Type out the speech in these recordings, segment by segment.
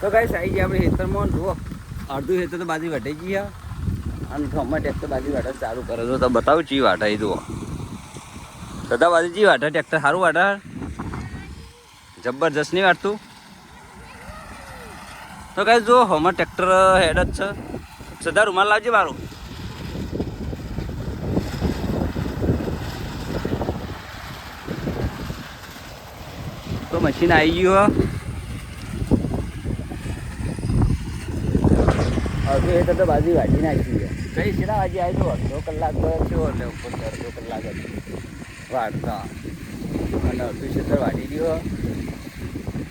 તો ગાઈસ આવી ગયા આપણે ખેતરમાં જુઓ અડધું ખેતર તો બાજુ વટાઈ ગયા અને ગમે ટ્રેક્ટર બાજુ વાટા ચાલુ કરે તો બતાવું ચી વાટા એ જુઓ બધા બાજુ ચી વાટા ટ્રેક્ટર સારું વાટા જબરજસ્ત નહીં વાટતું તો ગાઈસ જુઓ હમણાં ટ્રેક્ટર હેડ જ છે સદા રૂમાલ લાવજે મારું તો મશીન આવી ગયું હવે એ તો બાજુ વાટી નાખી છે કઈ છે આજે આવી તો અડધો કલાક થયો એટલે ઉપર અડધો કલાક જ વાટતા અને અડધું ક્ષેત્ર વાટી ગયો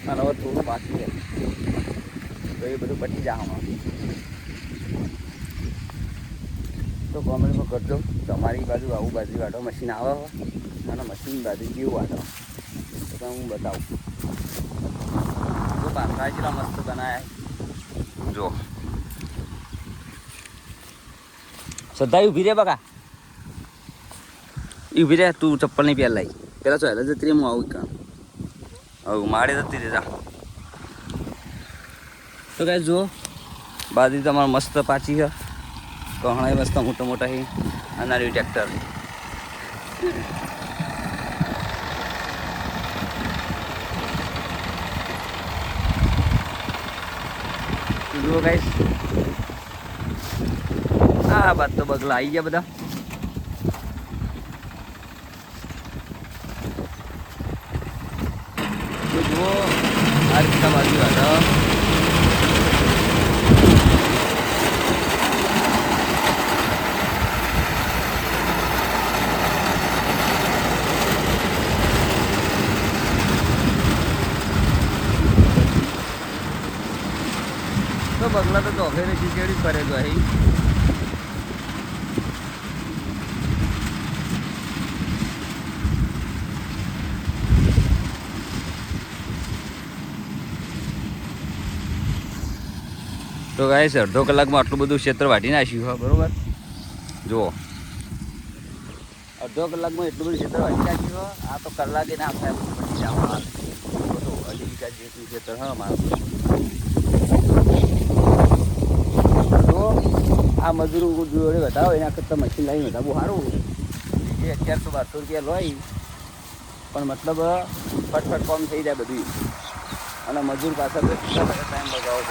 અને હવે થોડું બાકી છે તો એ બધું પટી જાય આમાં તો કોમેન્ટમાં કરજો તમારી બાજુ આવું બાજુ વાટો મશીન આવે અને મશીન બાજુ કેવું વાટો તો હું બતાવું તો બાંધા જેટલા મસ્ત બનાવ્યા જો સદા ઊભી રે બકા ઊભી રે તું ચપ્પલ નહીં પહેલા લાવી પેલા તો હેલા જતી રે હું આવું કામ હવે મારે જતી રે જા તો કાંઈ જુઓ બાજરી તમારે મસ્ત પાછી છે કહણાય મસ્ત મોટા મોટા છે અનારી ટ્રેક્ટર જુઓ ગાઈસ આ બાદ તો બગલા આવી ગયા બધા જુઓ આ રીતના બાજુ હતા તો બગલા તો ચોફેરે ખીચડી કરે તો અહીં તો ગાઈસ અડધો કલાકમાં આટલું બધું ક્ષેત્ર વાટી નાખ્યું હા બરોબર જુઓ અડધો કલાકમાં એટલું બધું ક્ષેત્ર વાટી નાખ્યું આ તો કલાકે ના થાય પડી જવા બધું 2.5 વીઘા જેટલું ક્ષેત્ર હા મારું તો આ મજૂરો જોડે વધાવો એના કરતાં મશીન લાવી વધારવું સારું જે 1100-1200 રૂપિયા લોય પણ મતલબ ફટફટ કામ થઈ જાય બધું અને મજૂર પાછળ ટાઈમ બગાવો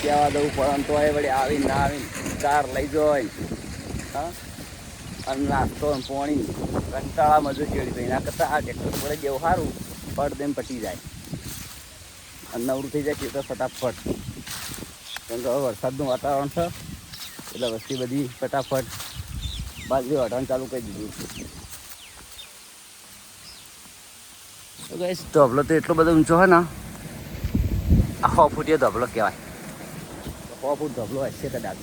કહેવા દઉં પણ તો એ વળી આવીને ના આવીને કાર લઈ જાય હા અને નાસ્તો પોણી કંટાળા મજૂર જેવી એના કરતાં આ ટ્રેક્ટર પડે જેવું સારું પડ દેમ પટી જાય અને નવરું થઈ જાય તો ફટાફટ કેમ કે હવે વરસાદનું વાતાવરણ છે એટલે વસ્તી બધી ફટાફટ બાજરી વાટવાનું ચાલુ કરી દીધું તો ગાઈસ ધબલો તો એટલો બધો ઊંચો હોય ને આ 100 ફૂટીયો ધબલો કહેવાય 100 ફૂટ ધબલો હશે કદાચ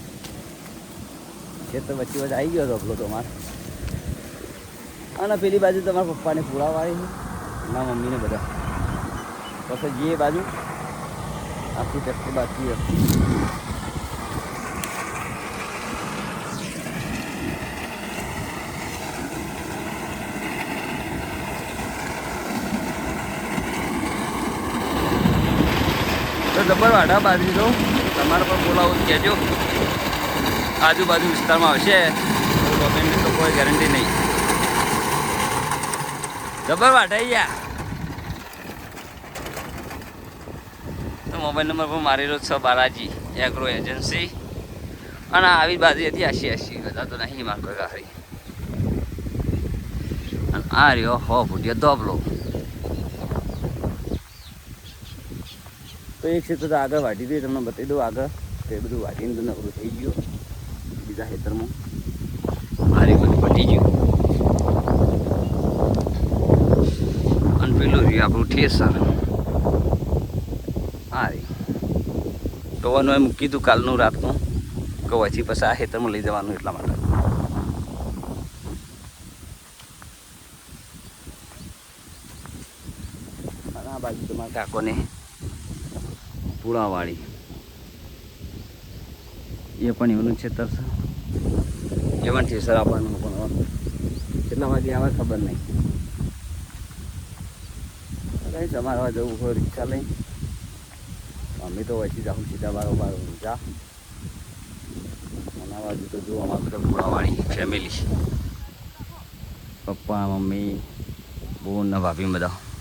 એ તો વચ્ચે વચ્ચે આવી ગયો ધબલો તો મારે અને પેલી બાજુ તમારા પપ્પાને પુરાવાળી ના મમ્મીને બધા પછી જે બાજુ આખી ટ્રેક્ટર બાકી તો જબર વાડા બાજરી તો તમારે પણ બોલાવું કહેજો આજુબાજુ વિસ્તારમાં આવશે તો ગવર્મેન્ટની તો કોઈ ગેરંટી નહીં જબર વાટાઈ ગયા તો મોબાઈલ નંબર પણ મારેલો છે બાલાજી એગ્રો એજન્સી અને આવી બાજરી હતી 80 બધા તો નહીં મારે કોઈ ગાડી અને આ રહ્યો 100 ફૂટિયો ધબલો તો એક ક્ષેત્ર તો આગળ વાટી દઈએ તમને બતાવી દઉં આગળ તો એ બધું વાટીને તો નકરું થઈ ગયું બીજા ખેતરમાં મારી બધું પટી ગયું અને પેલું રહ્યું આપણું ઠેસર હા રે તો એનું મૂકી દીધું કાલનું રાતનું કે પછી પછી આ ખેતરમાં લઈ જવાનું એટલા માટે અને આ બાજુ તમારા કાકોને પુળાવાળી એ પણ એનું ખેતર છે એ પણ ઠેસર આપવાનું પણ કેટલા વાગે આવે ખબર નહીં કઈ તમારે જવું હોય રિક્ષા લઈ અમે તો વચ્ચે જાઉં સીધા બારોબાર જા અને આ બાજુ તો જુઓ અમારું બધા ઘોડાવાળી ફેમિલી પપ્પા મમ્મી બોન ને ભાભી બધા